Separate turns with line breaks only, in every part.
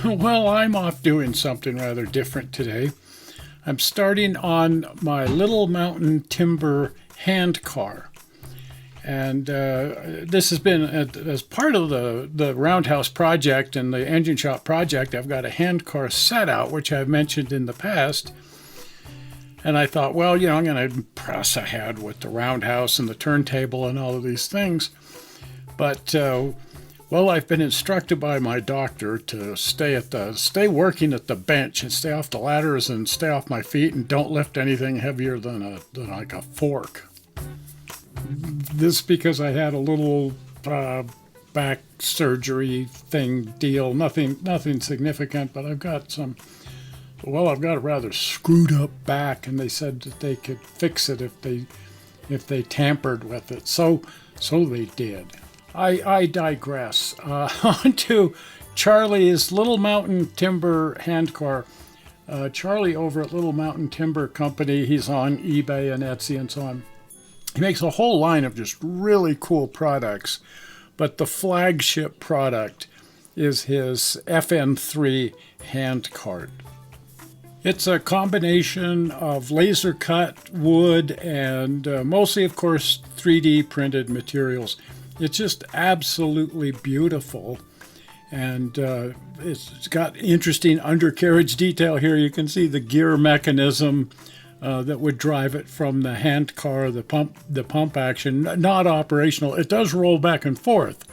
Well, I'm off doing something rather different today. I'm starting on my Little Mountain Timber Handcar. And this has been, as part of the roundhouse project and the engine shop project, I've got a handcar set out, which I've mentioned in the past. And I thought, well, I'm going to press ahead with the roundhouse and the turntable and all of these things. But well, I've been instructed by my doctor to stay working at the bench and stay off the ladders and stay off my feet and don't lift anything heavier than like a fork. This because I had a little back surgery deal, nothing significant, but I've got a rather screwed up back, and they said that they could fix it if they tampered with it. So they did. I digress. On to Charlie's Little Mountain Timber Handcar. Charlie over at Little Mountain Timber Company, he's on eBay and Etsy and so on. He makes a whole line of just really cool products, but the flagship product is his FN3 hand cart. It's a combination of laser cut wood and mostly, of course, 3D printed materials. It's just absolutely beautiful, and it's got interesting undercarriage detail here. You can see the gear mechanism that would drive it from the hand car, the pump action, not operational. It does roll back and forth,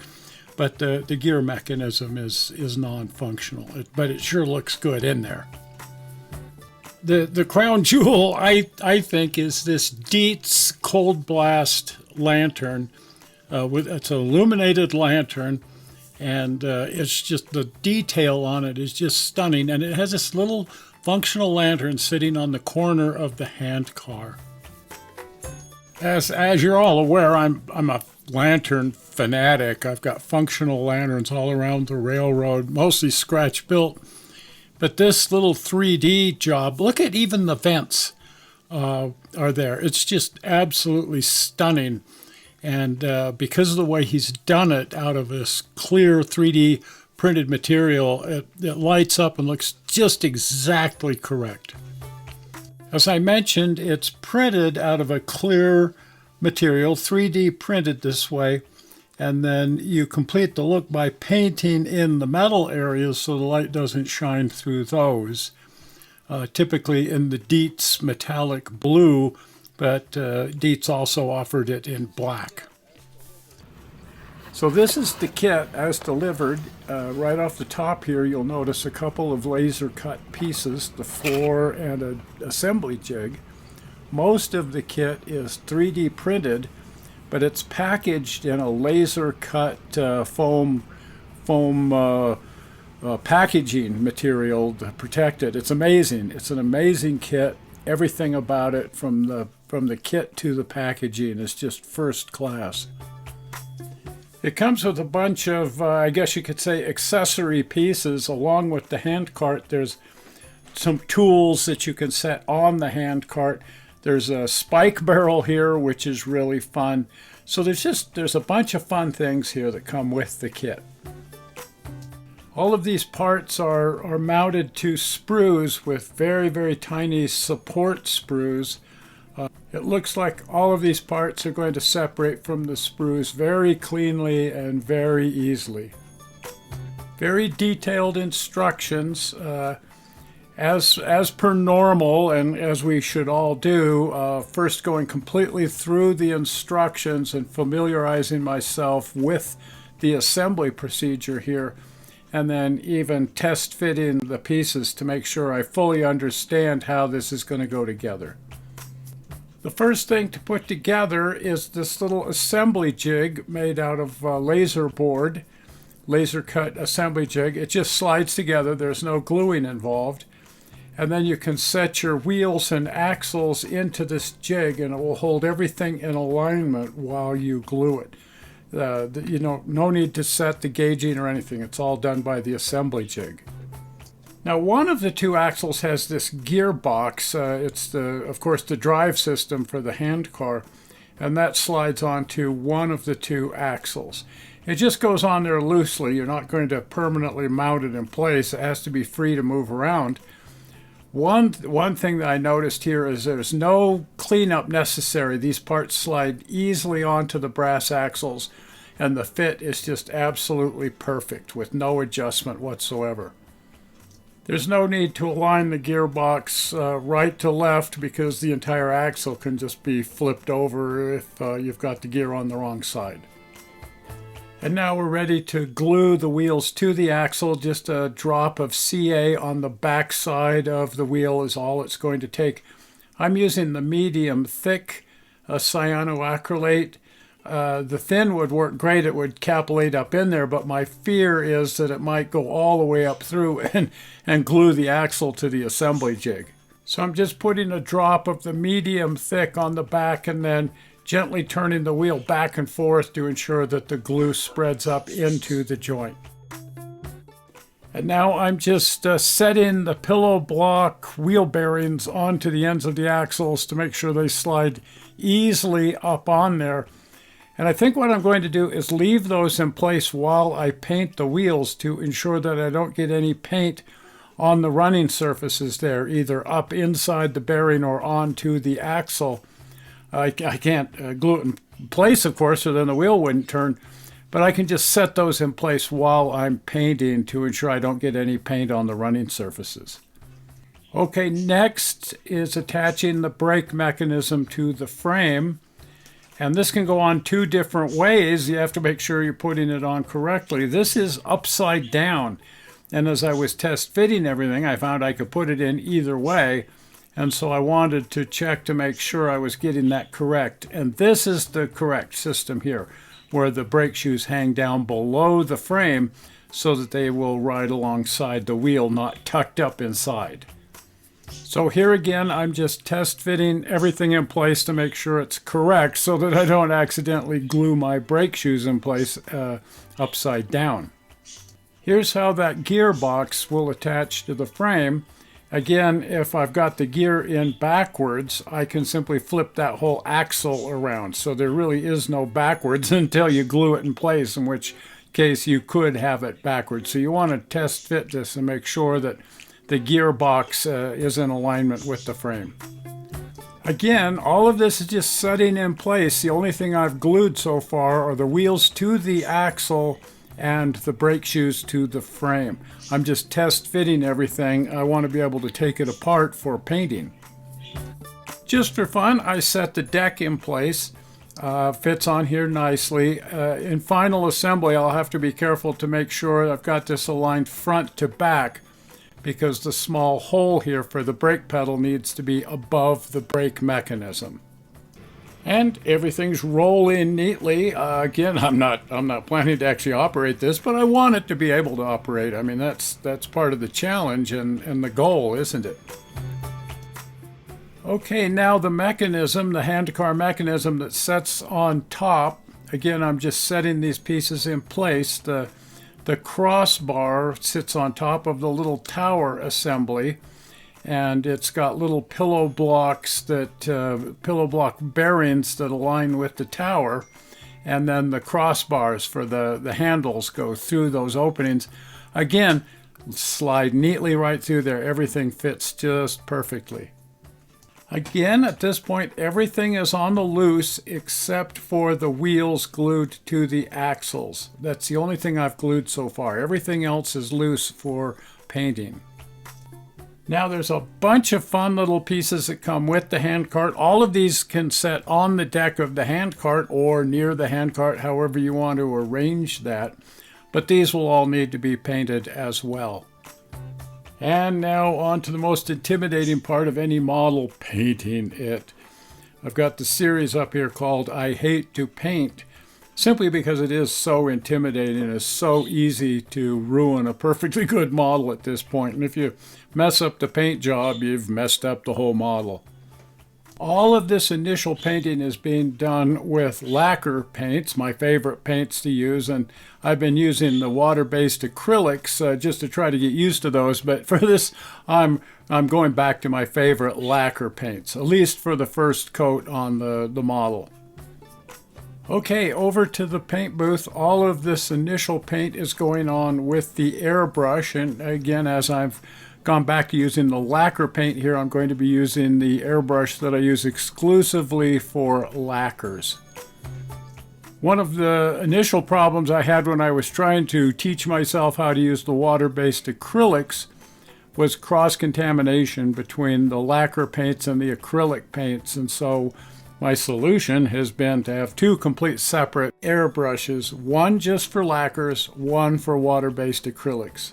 but the gear mechanism is non-functional. But it sure looks good in there. The crown jewel, I think, is this Dietz Cold Blast lantern. It's an illuminated lantern, and it's just the detail on it is just stunning. And it has this little functional lantern sitting on the corner of the hand car. As you're all aware, I'm a lantern fanatic. I've got functional lanterns all around the railroad, mostly scratch built. But this little 3D job, look at even the vents are there. It's just absolutely stunning. And because of the way he's done it out of this clear 3D printed material, it lights up and looks just exactly correct. As I mentioned, it's printed out of a clear material, 3D printed this way, and then you complete the look by painting in the metal areas so the light doesn't shine through those. Typically in the Dietz metallic blue, but Dietz also offered it in black. So this is the kit as delivered. Right off the top here, you'll notice a couple of laser cut pieces, the floor and an assembly jig. Most of the kit is 3D printed, but it's packaged in a laser cut foam packaging material to protect it. It's amazing. It's an amazing kit. Everything about it, from the kit to the packaging, is just first class. It comes with a bunch of, I guess you could say, accessory pieces. Along with the hand cart, there's some tools that you can set on the hand cart. There's a spike barrel here, which is really fun. So there's a bunch of fun things here that come with the kit. All of these parts are mounted to sprues with very, very tiny support sprues. It looks like all of these parts are going to separate from the sprues very cleanly and very easily. Very detailed instructions, as per normal, and as we should all do, first going completely through the instructions and familiarizing myself with the assembly procedure here, and then even test fitting the pieces to make sure I fully understand how this is going to go together. The first thing to put together is this little assembly jig made out of laser board, laser cut assembly jig. It just slides together. There's no gluing involved. And then you can set your wheels and axles into this jig, and it will hold everything in alignment while you glue it. No need to set the gauging or anything. It's all done by the assembly jig. Now, one of the two axles has this gearbox. It's of course, the drive system for the hand car. and that slides onto one of the two axles. It just goes on there loosely. You're not going to permanently mount it in place. It has to be free to move around. One thing that I noticed here is there's no cleanup necessary. These parts slide easily onto the brass axles, and the fit is just absolutely perfect with no adjustment whatsoever. There's no need to align the gearbox right to left because the entire axle can just be flipped over if you've got the gear on the wrong side. And now we're ready to glue the wheels to the axle. Just a drop of CA on the back side of the wheel is all it's going to take. I'm using the medium thick cyanoacrylate. The thin would work great. It would capillate up in there, but my fear is that it might go all the way up through and glue the axle to the assembly jig. So I'm just putting a drop of the medium thick on the back and then gently turning the wheel back and forth to ensure that the glue spreads up into the joint. And now I'm just setting the pillow block wheel bearings onto the ends of the axles to make sure they slide easily up on there. And I think what I'm going to do is leave those in place while I paint the wheels to ensure that I don't get any paint on the running surfaces there, either up inside the bearing or onto the axle. I can't glue it in place, of course, or then the wheel wouldn't turn, but I can just set those in place while I'm painting to ensure I don't get any paint on the running surfaces. Okay, next is attaching the brake mechanism to the frame, and this can go on two different ways. You have to make sure you're putting it on correctly. This is upside down, and as I was test fitting everything, I found I could put it in either way. And so I wanted to check to make sure I was getting that correct. And this is the correct system here, where the brake shoes hang down below the frame so that they will ride alongside the wheel, not tucked up inside. So here again, I'm just test fitting everything in place to make sure it's correct so that I don't accidentally glue my brake shoes in place upside down. Here's how that gearbox will attach to the frame. Again, if I've got the gear in backwards, I can simply flip that whole axle around. So there really is no backwards until you glue it in place, in which case you could have it backwards. So you want to test fit this and make sure that the gearbox is in alignment with the frame. Again, all of this is just setting in place. The only thing I've glued so far are the wheels to the axle and the brake shoes to the frame. I'm just test fitting everything. I want to be able to take it apart for painting. Just for fun, I set the deck in place. Fits on here nicely. In final assembly, I'll have to be careful to make sure I've got this aligned front to back, because the small hole here for the brake pedal needs to be above the brake mechanism. And everything's rolling neatly. Again, I'm not planning to actually operate this, but I want it to be able to operate. I mean, that's part of the challenge and the goal, isn't it? Okay, now the mechanism, the Handcar mechanism that sets on top. Again, I'm just setting these pieces in place. The crossbar sits on top of the little tower assembly, and it's got little pillow blocks pillow block bearings that align with the tower, and then the crossbars for the handles go through those openings. Again, slide neatly right through there. Everything fits just perfectly. Again, at this point, everything is on the loose except for the wheels glued to the axles. That's the only thing I've glued so far. Everything else is loose for painting. Now there's a bunch of fun little pieces that come with the handcart. All of these can set on the deck of the handcart or near the handcart, however you want to arrange that. But these will all need to be painted as well. And now on to the most intimidating part of any model, painting it. I've got the series up here called I Hate to Paint, simply because it is so intimidating. It's so easy to ruin a perfectly good model at this point. And if you mess up the paint job, you've messed up the whole model. All of this initial painting is being done with lacquer paints, my favorite paints to use, and I've been using the water-based acrylics just to try to get used to those, but for this I'm going back to my favorite lacquer paints, at least for the first coat on the model. Okay, over to the paint booth. All of this initial paint is going on with the airbrush, and again, as I've gone back to using the lacquer paint here, I'm going to be using the airbrush that I use exclusively for lacquers. One of the initial problems I had when I was trying to teach myself how to use the water-based acrylics was cross-contamination between the lacquer paints and the acrylic paints, and so my solution has been to have two complete separate airbrushes, one just for lacquers, one for water-based acrylics.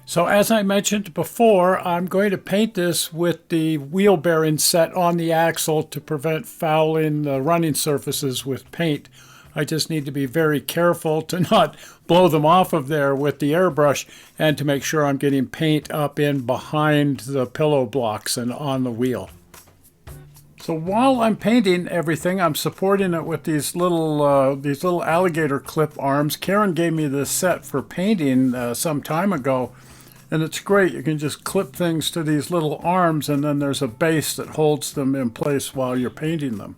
So as I mentioned before, I'm going to paint this with the wheel bearing set on the axle to prevent fouling the running surfaces with paint. I just need to be very careful to not blow them off of there with the airbrush and to make sure I'm getting paint up in behind the pillow blocks and on the wheel. So while I'm painting everything, I'm supporting it with these little alligator clip arms. Karen gave me this set for painting some time ago, and it's great. You can just clip things to these little arms, and then there's a base that holds them in place while you're painting them.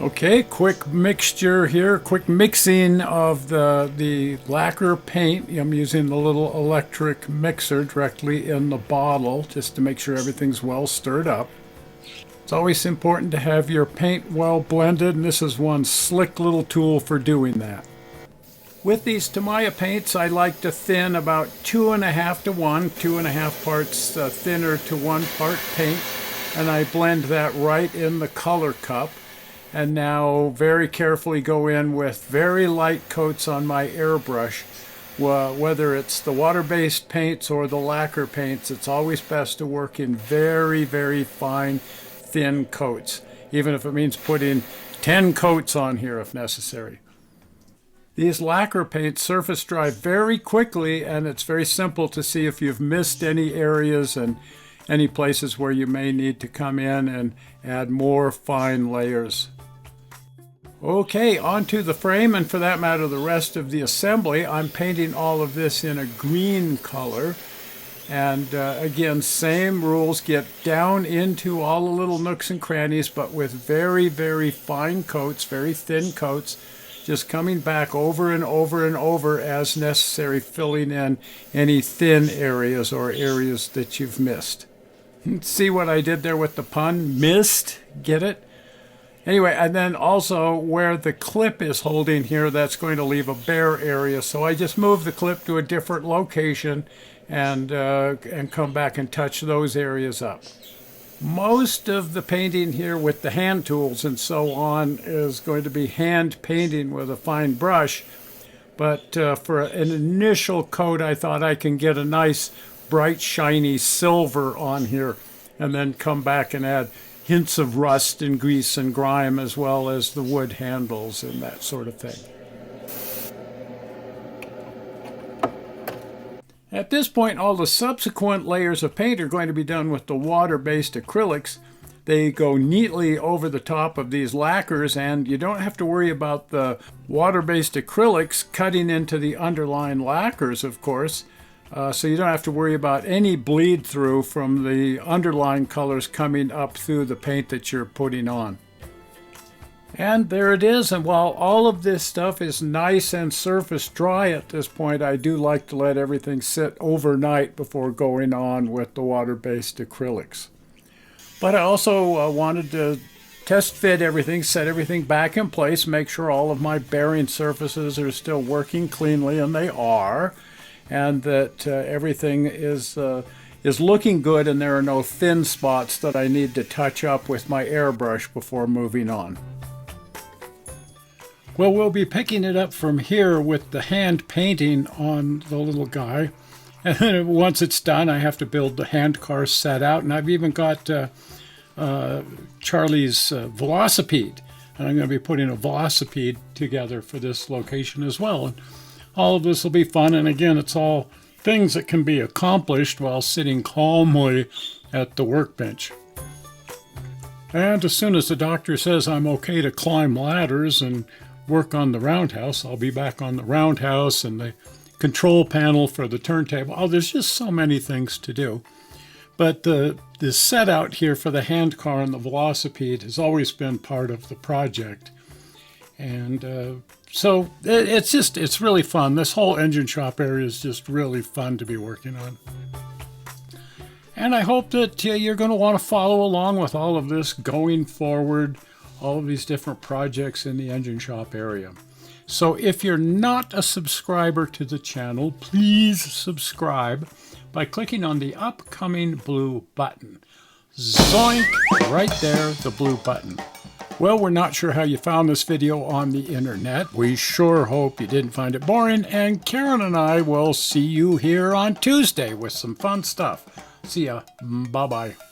Okay, quick mixture here, quick mixing of the lacquer paint. I'm using the little electric mixer directly in the bottle just to make sure everything's well stirred up. It's always important to have your paint well blended, and this is one slick little tool for doing that. With these Tamiya paints, I like to thin about 2.5 to 1, 2.5 parts thinner to 1 part paint, and I blend that right in the color cup. And now very carefully go in with very light coats on my airbrush. Whether it's the water-based paints or the lacquer paints, it's always best to work in very, very fine, thin coats, even if it means putting 10 coats on here if necessary. These lacquer paints surface dry very quickly, and it's very simple to see if you've missed any areas and any places where you may need to come in and add more fine layers. Okay, onto the frame, and for that matter the rest of the assembly. I'm painting all of this in a green color. And again, same rules, get down into all the little nooks and crannies, but with very, very fine coats, very thin coats, just coming back over and over and over as necessary, filling in any thin areas or areas that you've missed. See what I did there with the pun? Missed? Get it? Anyway, and then also where the clip is holding here, that's going to leave a bare area. So I just move the clip to a different location and come back and touch those areas up. Most of the painting here with the hand tools and so on is going to be hand painting with a fine brush. But for an initial coat, I thought I can get a nice bright shiny silver on here and then come back and add hints of rust and grease and grime, as well as the wood handles and that sort of thing. At this point, all the subsequent layers of paint are going to be done with the water-based acrylics. They go neatly over the top of these lacquers, and you don't have to worry about the water-based acrylics cutting into the underlying lacquers, of course. So you don't have to worry about any bleed through from the underlying colors coming up through the paint that you're putting on. And there it is. And while all of this stuff is nice and surface dry at this point, I do like to let everything sit overnight before going on with the water-based acrylics. But I also wanted to test fit everything, set everything back in place, make sure all of my bearing surfaces are still working cleanly, and they are. And that everything is looking good, and there are no thin spots that I need to touch up with my airbrush before moving on. Well, we'll be picking it up from here with the hand painting on the little guy. And then once it's done, I have to build the handcar set out, and I've even got Charlie's velocipede. And I'm going to be putting a velocipede together for this location as well. And all of this will be fun, and again, it's all things that can be accomplished while sitting calmly at the workbench. And as soon as the doctor says I'm okay to climb ladders and work on the roundhouse, I'll be back on the roundhouse and the control panel for the turntable. Oh, there's just so many things to do. But the set out here for the handcar and the velocipede has always been part of the project. And so it's really fun. This whole engine shop area is just really fun to be working on. And I hope that you're going to want to follow along with all of this going forward, all of these different projects in the engine shop area. So if you're not a subscriber to the channel, please subscribe by clicking on the upcoming blue button. Zoink! Right there, the blue button. Well, we're not sure how you found this video on the internet. We sure hope you didn't find it boring, and Karen and I will see you here on Tuesday with some fun stuff. See ya. Bye-bye.